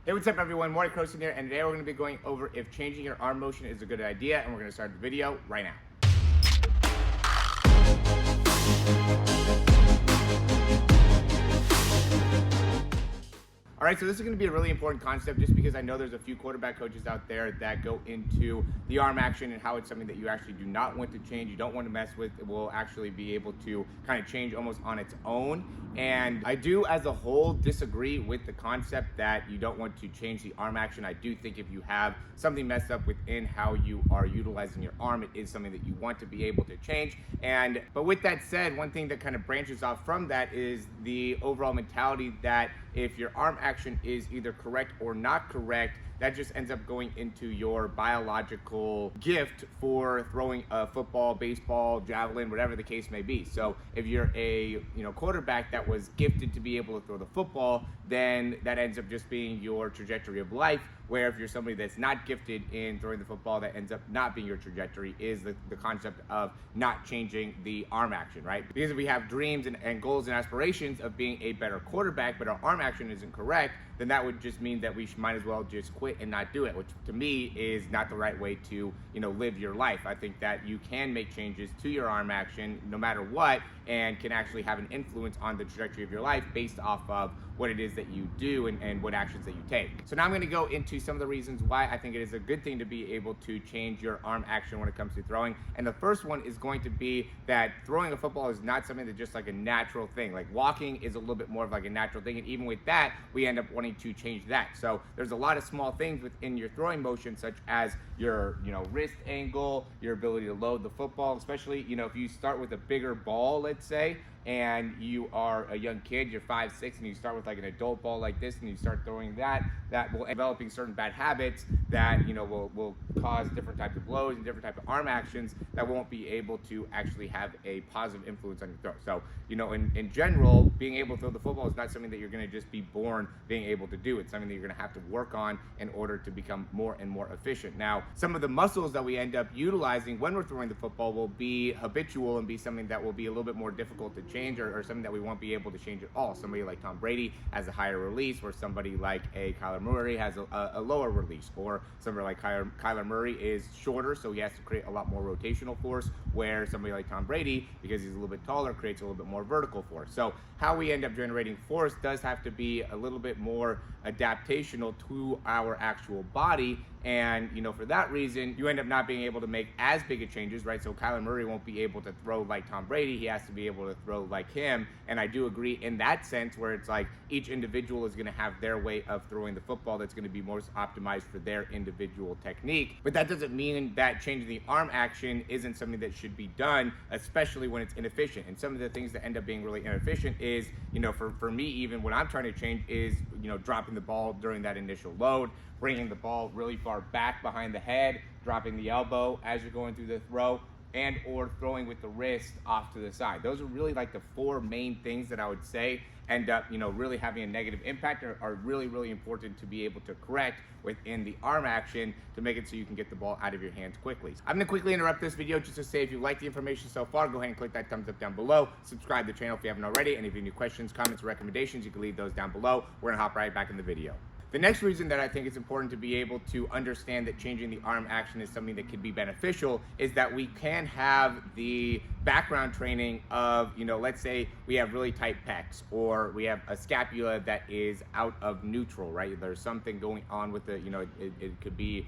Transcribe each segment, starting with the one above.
Hey, what's up everyone? Morey Croson here, and today we're going to be going over if changing your arm motion is a good idea, and we're going to start the video right now. All right, so this is going to be a really important concept just because I know there's a few quarterback coaches out there that go into the arm action and how it's something that you actually do not want to change, you don't want to mess with. It will actually be able to kind of change almost on its own. And I do, as a whole, disagree with the concept that you don't want to change the arm action. I do think if you have something messed up within how you are utilizing your arm, it is something that you want to be able to change. But with that said, one thing that kind of branches off from that is the overall mentality that if your arm action is either correct or not correct, that just ends up going into your biological gift for throwing a football, baseball, javelin, whatever the case may be. So if you're a quarterback that was gifted to be able to throw the football, then that ends up just being your trajectory of life. Where if you're somebody that's not gifted in throwing the football, that ends up not being your trajectory, is the concept of not changing the arm action, right? Because if we have dreams and goals and aspirations of being a better quarterback, but our arm action isn't correct, then that would just mean that we might as well just quit and not do it, which to me is not the right way to live your life. I think that you can make changes to your arm action no matter what, and can actually have an influence on the trajectory of your life based off of what it is that you do and what actions that you take. So now I'm going to go into some of the reasons why I think it is a good thing to be able to change your arm action when it comes to throwing. And the first one is going to be that throwing a football is not something that's just like a natural thing. Like walking is a little bit more of like a natural thing, and even with that, we end up wanting to change that. So there's a lot of small things within your throwing motion, such as your wrist angle, your ability to load the football, especially if you start with a bigger ball, let's say, and you are a young kid, you're 5'6", and you start with like an adult ball like this, and you start throwing that will developing certain bad habits that will cause different types of blows and different types of arm actions that won't be able to actually have a positive influence on your throw. So in general, being able to throw the football is not something that you're going to just be born being able to do. It's something that you're going to have to work on in order to become more and more efficient. Now, some of the muscles that we end up utilizing when we're throwing the football will be habitual and be something that will be a little bit more difficult to change, or something that we won't be able to change at all. Somebody like Tom Brady has a higher release, or somebody like a Kyler Murray has a lower release, or somebody like Kyler Murray is shorter, so he has to create a lot more rotational force, where somebody like Tom Brady, because he's a little bit taller, creates a little bit more vertical force. So how we end up generating force does have to be a little bit more adaptational to our actual body. And for that reason, you end up not being able to make as big of changes, right? So Kyler Murray won't be able to throw like Tom Brady. He has to be able to throw like him. And I do agree in that sense, where it's like each individual is going to have their way of throwing the football that's going to be most optimized for their individual technique. But that doesn't mean that changing the arm action isn't something that should be done, especially when it's inefficient. And some of the things that end up being really inefficient is, for me, even what I'm trying to change is, dropping the ball during that initial load, bringing the ball really far back behind the head, dropping the elbow as you're going through the throw, and or throwing with the wrist off to the side. Those are really like the four main things that I would say end up really having a negative impact, or are really, really important to be able to correct within the arm action to make it so you can get the ball out of your hands quickly. I'm going to quickly interrupt this video just to say, if you like the information so far, go ahead and click that thumbs up down below, subscribe to the channel if you haven't already, and if you have any questions, comments, or recommendations, you can leave those down below. We're going to hop right back in the video. The next reason that I think it's important to be able to understand that changing the arm action is something that could be beneficial is that we can have the background training of, let's say we have really tight pecs, or we have a scapula that is out of neutral, right? There's something going on with it, it could be,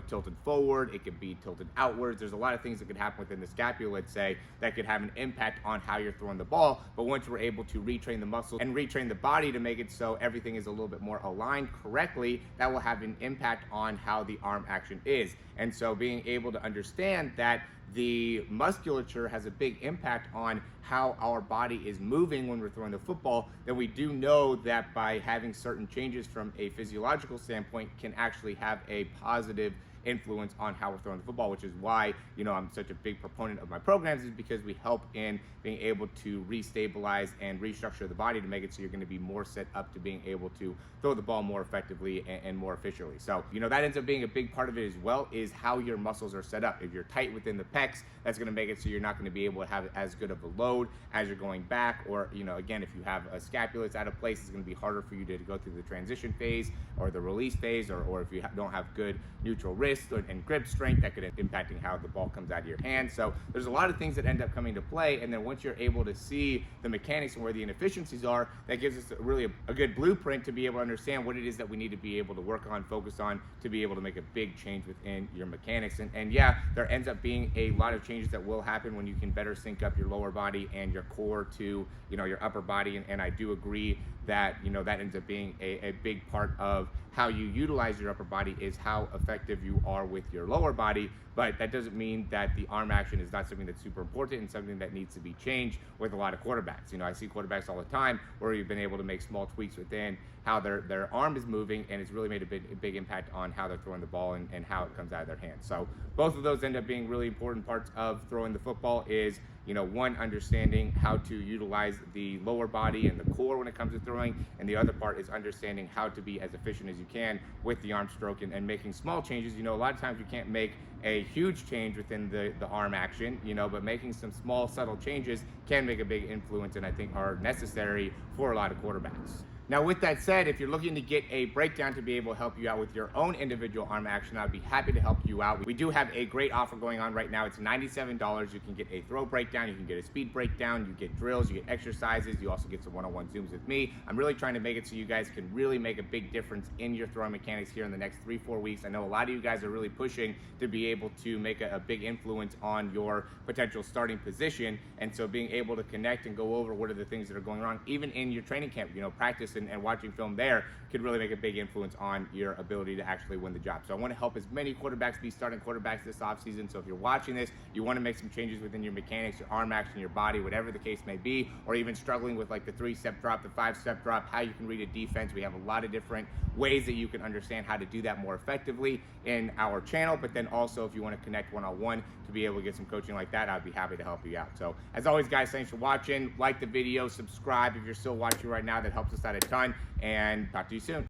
tilted forward, it could be tilted outwards. There's a lot of things that could happen within the scapula, let's say, that could have an impact on how you're throwing the ball. But once we're able to retrain the muscles and retrain the body to make it so everything is a little bit more aligned correctly, that will have an impact on how the arm action is. And so being able to understand that the musculature has a big impact on how our body is moving when we're throwing the football, then we do know that by having certain changes from a physiological standpoint can actually have a positive influence on how we're throwing the football, which is why, I'm such a big proponent of my programs, is because we help in being able to restabilize and restructure the body to make it so you're going to be more set up to being able to throw the ball more effectively and more efficiently. So, that ends up being a big part of it as well, is how your muscles are set up. If you're tight within the pecs, that's going to make it so you're not going to be able to have as good of a load as you're going back. Or, again, if you have a scapula that's out of place, it's going to be harder for you to go through the transition phase or the release phase, or if you don't have good neutral wrist and grip strength, that could end up impacting how the ball comes out of your hand. So there's a lot of things that end up coming to play, and then once you're able to see the mechanics and where the inefficiencies are, that gives us really a good blueprint to be able to understand what it is that we need to be able to work on, focus on, to be able to make a big change within your mechanics. And yeah, there ends up being a lot of changes that will happen when you can better sync up your lower body and your core to your upper body, and I do agree that that ends up being a big part of how you utilize your upper body, is how effective you are with your lower body. But that doesn't mean that the arm action is not something that's super important and something that needs to be changed with a lot of quarterbacks. I see quarterbacks all the time where you've been able to make small tweaks within how their arm is moving, and it's really made a big impact on how they're throwing the ball and how it comes out of their hands. So both of those end up being really important parts of throwing the football. Is one, understanding how to utilize the lower body and the core when it comes to throwing, and the other part is understanding how to be as efficient as you can with the arm stroke and making small changes. A lot of times you can't make a huge change within the arm action, but making some small subtle changes can make a big influence, and I think are necessary for a lot of quarterbacks. Now, with that said, if you're looking to get a breakdown to be able to help you out with your own individual arm action, I'd be happy to help you out. We do have a great offer going on right now. It's $97. You can get a throw breakdown, you can get a speed breakdown, you get drills, you get exercises, you also get some one-on-one Zooms with me. I'm really trying to make it so you guys can really make a big difference in your throwing mechanics here in the next 3-4 weeks. I know a lot of you guys are really pushing to be able to make a big influence on your potential starting position, and so being able to connect and go over what are the things that are going wrong, even in your training camp, practice and watching film there could really make a big influence on your ability to actually win the job. So I want to help as many quarterbacks be starting quarterbacks this offseason. So if you're watching this, you want to make some changes within your mechanics, your arm action, your body, whatever the case may be, or even struggling with like the 3-step drop, the 5-step drop, how you can read a defense. We have a lot of different ways that you can understand how to do that more effectively in our channel. But then also, if you want to connect one-on-one to be able to get some coaching like that, I'd be happy to help you out. So as always, guys, thanks for watching. Like the video, subscribe if you're still watching right now. That helps us out a ton, and talk to you soon.